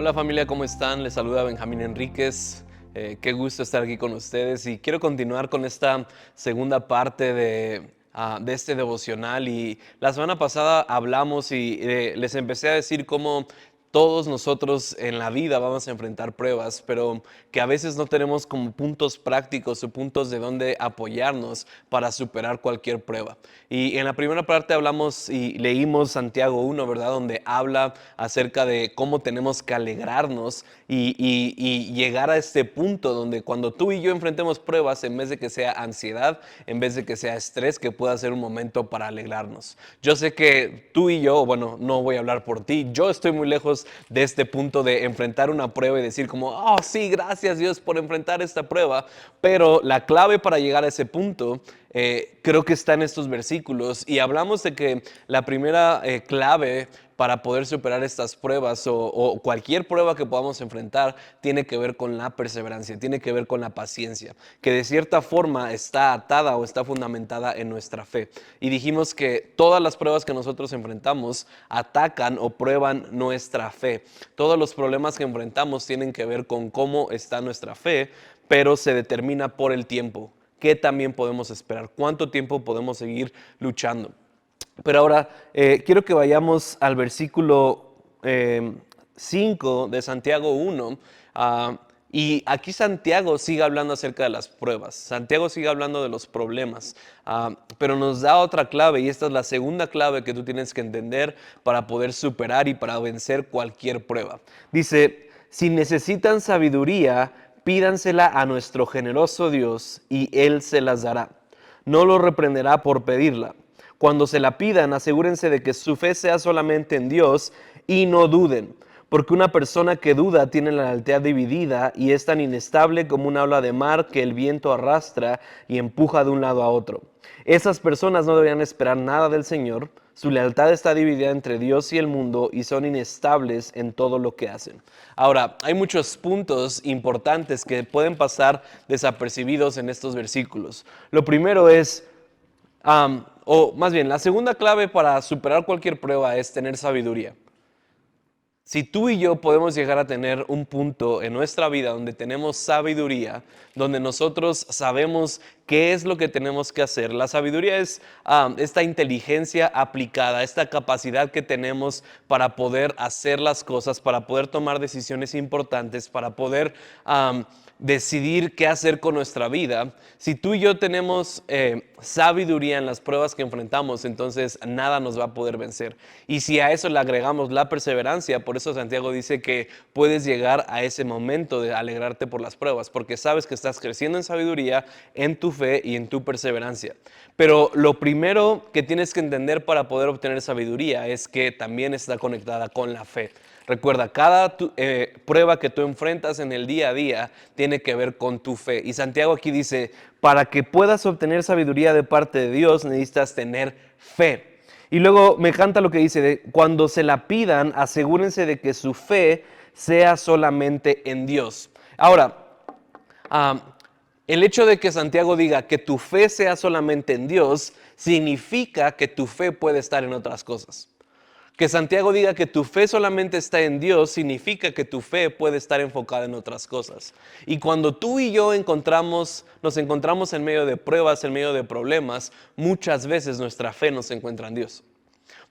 Hola familia, ¿cómo están? Les saluda Benjamín Enríquez. Qué gusto estar aquí con ustedes y quiero continuar con esta segunda parte de este devocional. Y la semana pasada hablamos y les empecé a decir cómo todos nosotros en la vida vamos a enfrentar pruebas, pero que a veces no tenemos como puntos prácticos o puntos de donde apoyarnos para superar cualquier prueba. Y en la primera parte hablamos y leímos Santiago 1, ¿verdad? Donde habla acerca de cómo tenemos que alegrarnos y llegar a este punto donde cuando tú y yo enfrentemos pruebas, en vez de que sea ansiedad, en vez de que sea estrés, que pueda ser un momento para alegrarnos. Yo sé que tú y yo, bueno, no voy a hablar por ti, yo estoy muy lejos de este punto de enfrentar una prueba y decir como, oh sí, gracias Dios por enfrentar esta prueba, pero la clave para llegar a ese punto creo que está en estos versículos y hablamos de que la primera clave para poder superar estas pruebas o cualquier prueba que podamos enfrentar tiene que ver con la perseverancia, tiene que ver con la paciencia, que de cierta forma está atada o está fundamentada en nuestra fe. Y dijimos que todas las pruebas que nosotros enfrentamos atacan o prueban nuestra fe. Todos los problemas que enfrentamos tienen que ver con cómo está nuestra fe, pero se determina por el tiempo. ¿Qué también podemos esperar? ¿Cuánto tiempo podemos seguir luchando? Pero ahora quiero que vayamos al versículo 5 de Santiago 1. Y aquí Santiago sigue hablando acerca de las pruebas. Santiago sigue hablando de los problemas. Pero nos da otra clave y esta es la segunda clave que tú tienes que entender para poder superar y para vencer cualquier prueba. Dice, si necesitan sabiduría, pídansela a nuestro generoso Dios y Él se las dará. No lo reprenderá por pedirla. Cuando se la pidan, asegúrense de que su fe sea solamente en Dios y no duden, porque una persona que duda tiene la lealtad dividida y es tan inestable como una ola de mar que el viento arrastra y empuja de un lado a otro. Esas personas no deberían esperar nada del Señor. Su lealtad está dividida entre Dios y el mundo y son inestables en todo lo que hacen. Ahora, hay muchos puntos importantes que pueden pasar desapercibidos en estos versículos. Lo primero es, o más bien, la segunda clave para superar cualquier prueba es tener sabiduría. Si tú y yo podemos llegar a tener un punto en nuestra vida donde tenemos sabiduría, donde nosotros sabemos qué es lo que tenemos que hacer. La sabiduría es esta inteligencia aplicada, esta capacidad que tenemos para poder hacer las cosas, para poder tomar decisiones importantes, para poder decidir qué hacer con nuestra vida. Si tú y yo tenemos sabiduría en las pruebas que enfrentamos, entonces nada nos va a poder vencer. Y si a eso le agregamos la perseverancia, por eso Santiago dice que puedes llegar a ese momento de alegrarte por las pruebas, porque sabes que estás creciendo en sabiduría, en tu fe y en tu perseverancia. Pero lo primero que tienes que entender para poder obtener sabiduría es que también está conectada con la fe. Recuerda, cada prueba que tú enfrentas en el día a día tiene que ver con tu fe. Y Santiago aquí dice, para que puedas obtener sabiduría de parte de Dios, necesitas tener fe. Y luego me encanta lo que dice, cuando se la pidan, asegúrense de que su fe sea solamente en Dios. Ahora, el hecho de que Santiago diga que tu fe sea solamente en Dios, significa que tu fe puede estar en otras cosas. Que Santiago diga que tu fe solamente está en Dios significa que tu fe puede estar enfocada en otras cosas. Y cuando tú y yo nos encontramos en medio de pruebas, en medio de problemas, muchas veces nuestra fe no se encuentra en Dios.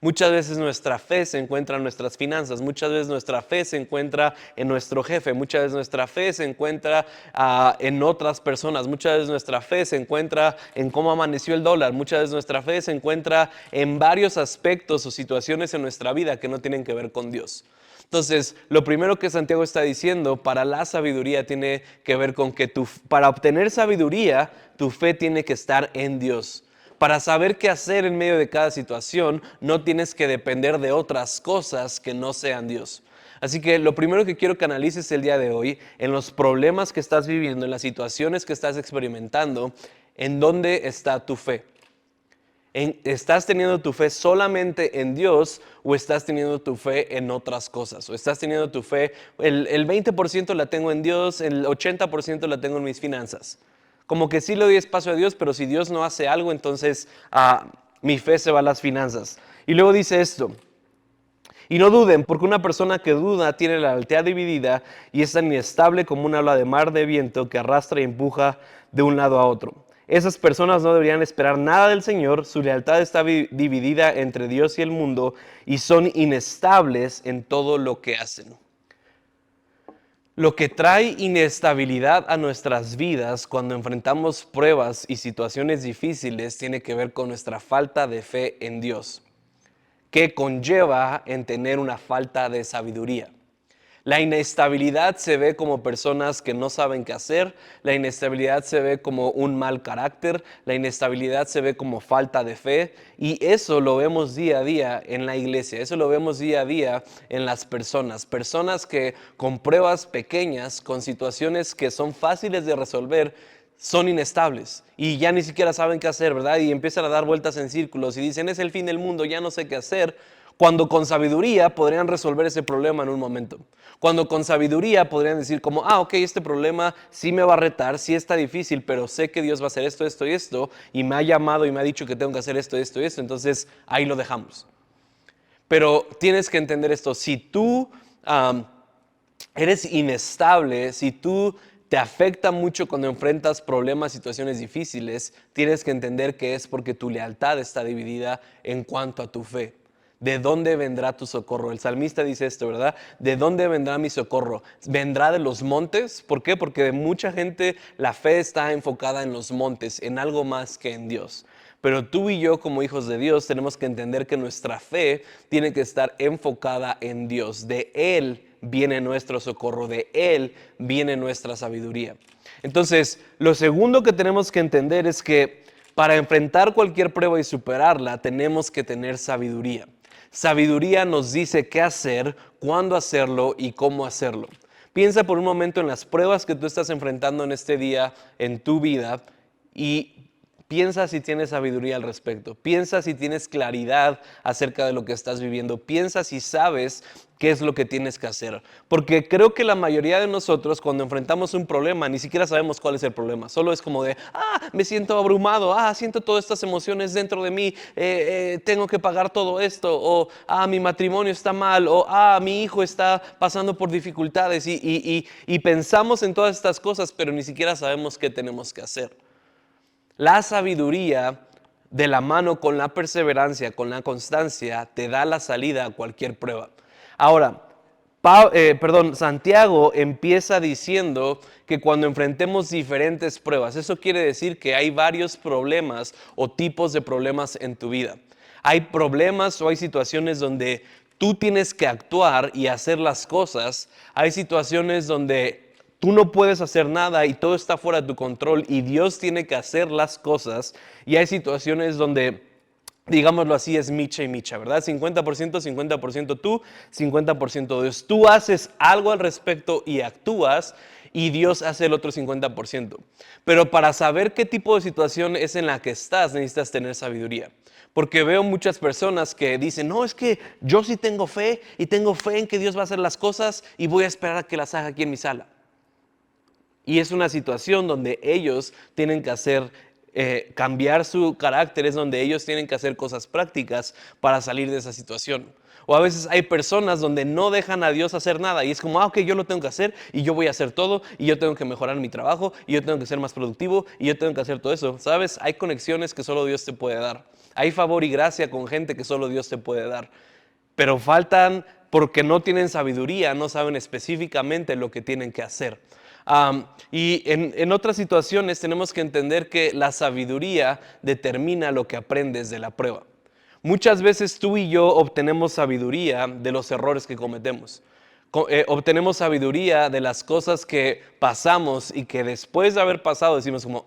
Muchas veces nuestra fe se encuentra en nuestras finanzas, muchas veces nuestra fe se encuentra en nuestro jefe, muchas veces nuestra fe se encuentra en otras personas, muchas veces nuestra fe se encuentra en cómo amaneció el dólar, muchas veces nuestra fe se encuentra en varios aspectos o situaciones en nuestra vida que no tienen que ver con Dios. Entonces, lo primero que Santiago está diciendo para la sabiduría tiene que ver con que para obtener sabiduría, tu fe tiene que estar en Dios. Para saber qué hacer en medio de cada situación, no tienes que depender de otras cosas que no sean Dios. Así que lo primero que quiero que analices el día de hoy, en los problemas que estás viviendo, en las situaciones que estás experimentando, ¿en dónde está tu fe? ¿Estás teniendo tu fe solamente en Dios o estás teniendo tu fe en otras cosas? ¿O estás teniendo tu fe, el 20% la tengo en Dios, el 80% la tengo en mis finanzas? Como que sí le doy espacio a Dios, pero si Dios no hace algo, entonces mi fe se va a las finanzas. Y luego dice esto, Y no duden, porque una persona que duda tiene la lealtad dividida y es tan inestable como una ola de mar de viento que arrastra y empuja de un lado a otro. Esas personas no deberían esperar nada del Señor, su lealtad está dividida entre Dios y el mundo y son inestables en todo lo que hacen. Lo que trae inestabilidad a nuestras vidas cuando enfrentamos pruebas y situaciones difíciles tiene que ver con nuestra falta de fe en Dios, que conlleva en tener una falta de sabiduría. La inestabilidad se ve como personas que no saben qué hacer, la inestabilidad se ve como un mal carácter, la inestabilidad se ve como falta de fe y eso lo vemos día a día en la iglesia, eso lo vemos día a día en las personas que con pruebas pequeñas, con situaciones que son fáciles de resolver, son inestables y ya ni siquiera saben qué hacer, ¿verdad? Y empiezan a dar vueltas en círculos y dicen, es el fin del mundo, ya no sé qué hacer. Cuando con sabiduría podrían resolver ese problema en un momento. Cuando con sabiduría podrían decir como, ok, este problema sí me va a retar, sí está difícil, pero sé que Dios va a hacer esto, esto y esto, y me ha llamado y me ha dicho que tengo que hacer esto, esto y esto, entonces ahí lo dejamos. Pero tienes que entender esto, si tú eres inestable, si tú te afecta mucho cuando enfrentas problemas, situaciones difíciles, tienes que entender que es porque tu lealtad está dividida en cuanto a tu fe. ¿De dónde vendrá tu socorro? El salmista dice esto, ¿verdad? ¿De dónde vendrá mi socorro? ¿Vendrá de los montes? ¿Por qué? Porque de mucha gente la fe está enfocada en los montes, en algo más que en Dios. Pero tú y yo como hijos de Dios tenemos que entender que nuestra fe tiene que estar enfocada en Dios. De Él viene nuestro socorro, de Él viene nuestra sabiduría. Entonces, lo segundo que tenemos que entender es que para enfrentar cualquier prueba y superarla, tenemos que tener sabiduría. Sabiduría nos dice qué hacer, cuándo hacerlo y cómo hacerlo. Piensa por un momento en las pruebas que tú estás enfrentando en este día, en tu vida, y piensa si tienes sabiduría al respecto. Piensa si tienes claridad acerca de lo que estás viviendo. Piensa si sabes qué es lo que tienes que hacer. Porque creo que la mayoría de nosotros cuando enfrentamos un problema ni siquiera sabemos cuál es el problema. Solo es como de, me siento abrumado, siento todas estas emociones dentro de mí, tengo que pagar todo esto, o mi matrimonio está mal, o mi hijo está pasando por dificultades y pensamos en todas estas cosas, pero ni siquiera sabemos qué tenemos que hacer. La sabiduría, de la mano con la perseverancia, con la constancia, te da la salida a cualquier prueba. Ahora, Santiago empieza diciendo que cuando enfrentemos diferentes pruebas, eso quiere decir que hay varios problemas o tipos de problemas en tu vida. Hay problemas o hay situaciones donde tú tienes que actuar y hacer las cosas. Hay situaciones donde tú no puedes hacer nada y todo está fuera de tu control y Dios tiene que hacer las cosas. Y hay situaciones donde, digámoslo así, es micha y micha, ¿verdad? 50%, 50% tú, 50% Dios. Tú haces algo al respecto y actúas y Dios hace el otro 50%. Pero para saber qué tipo de situación es en la que estás, necesitas tener sabiduría. Porque veo muchas personas que dicen, no, es que yo sí tengo fe y tengo fe en que Dios va a hacer las cosas y voy a esperar a que las haga aquí en mi sala. Y es una situación donde ellos tienen que cambiar su carácter, es donde ellos tienen que hacer cosas prácticas para salir de esa situación. O a veces hay personas donde no dejan a Dios hacer nada y es como, ok, yo lo tengo que hacer y yo voy a hacer todo y yo tengo que mejorar mi trabajo y yo tengo que ser más productivo y yo tengo que hacer todo eso. ¿Sabes? Hay conexiones que solo Dios te puede dar. Hay favor y gracia con gente que solo Dios te puede dar. Pero faltan porque no tienen sabiduría, no saben específicamente lo que tienen que hacer. Y en otras situaciones tenemos que entender que la sabiduría determina lo que aprendes de la prueba. Muchas veces tú y yo obtenemos sabiduría de los errores que cometemos. Obtenemos sabiduría de las cosas que pasamos y que después de haber pasado decimos como,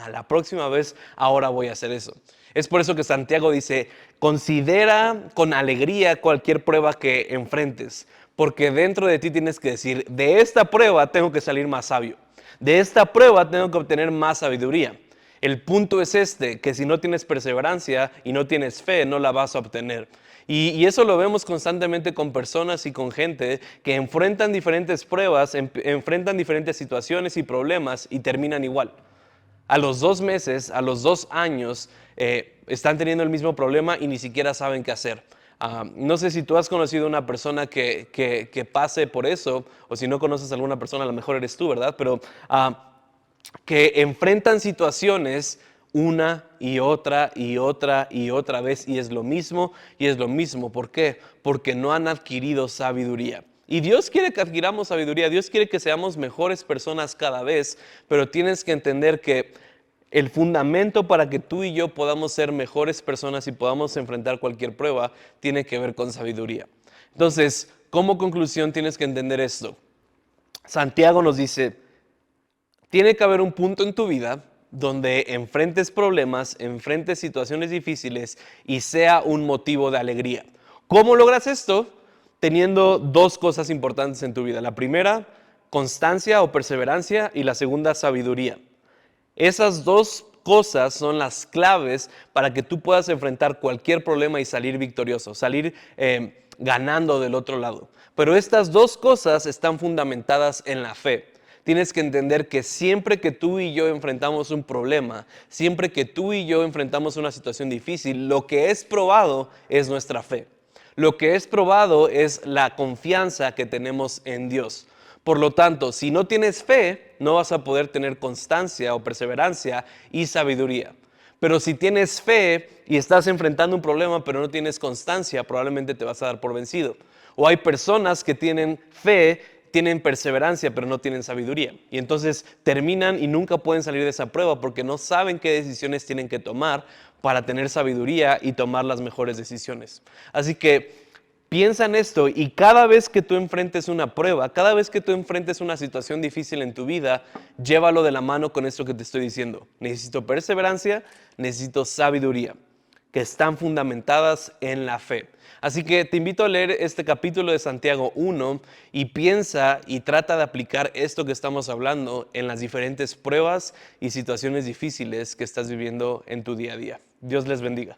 la próxima vez ahora voy a hacer eso. Es por eso que Santiago dice, considera con alegría cualquier prueba que enfrentes, porque dentro de ti tienes que decir, de esta prueba tengo que salir más sabio, de esta prueba tengo que obtener más sabiduría. El punto es que si no tienes perseverancia y no tienes fe, no la vas a obtener. Y eso lo vemos constantemente con personas y con gente que enfrentan diferentes pruebas, enfrentan diferentes situaciones y problemas y terminan igual. A los 2 meses, a los 2 años, están teniendo el mismo problema y ni siquiera saben qué hacer. No sé si tú has conocido a una persona que pase por eso, o si no conoces a alguna persona, a lo mejor eres tú, ¿verdad? Pero que enfrentan situaciones una y otra y otra y otra vez, y es lo mismo y es lo mismo. ¿Por qué? Porque no han adquirido sabiduría. Y Dios quiere que adquiramos sabiduría, Dios quiere que seamos mejores personas cada vez, pero tienes que entender que el fundamento para que tú y yo podamos ser mejores personas y podamos enfrentar cualquier prueba tiene que ver con sabiduría. Entonces, como conclusión tienes que entender esto. Santiago nos dice, tiene que haber un punto en tu vida donde enfrentes problemas, enfrentes situaciones difíciles y sea un motivo de alegría. ¿Cómo logras esto? Teniendo dos cosas importantes en tu vida. La primera, constancia o perseverancia, y la segunda, sabiduría. Esas dos cosas son las claves para que tú puedas enfrentar cualquier problema y salir victorioso, salir ganando del otro lado. Pero estas dos cosas están fundamentadas en la fe. Tienes que entender que siempre que tú y yo enfrentamos un problema, siempre que tú y yo enfrentamos una situación difícil, lo que es probado es nuestra fe. Lo que es probado es la confianza que tenemos en Dios. Por lo tanto, si no tienes fe, no vas a poder tener constancia o perseverancia y sabiduría. Pero si tienes fe y estás enfrentando un problema pero no tienes constancia, probablemente te vas a dar por vencido. O hay personas que tienen fe, tienen perseverancia pero no tienen sabiduría. Y entonces terminan y nunca pueden salir de esa prueba porque no saben qué decisiones tienen que tomar para tener sabiduría y tomar las mejores decisiones. Así que piensa en esto y cada vez que tú enfrentes una prueba, cada vez que tú enfrentes una situación difícil en tu vida, llévalo de la mano con esto que te estoy diciendo. Necesito perseverancia, necesito sabiduría, que están fundamentadas en la fe. Así que te invito a leer este capítulo de Santiago 1 y piensa y trata de aplicar esto que estamos hablando en las diferentes pruebas y situaciones difíciles que estás viviendo en tu día a día. Dios les bendiga.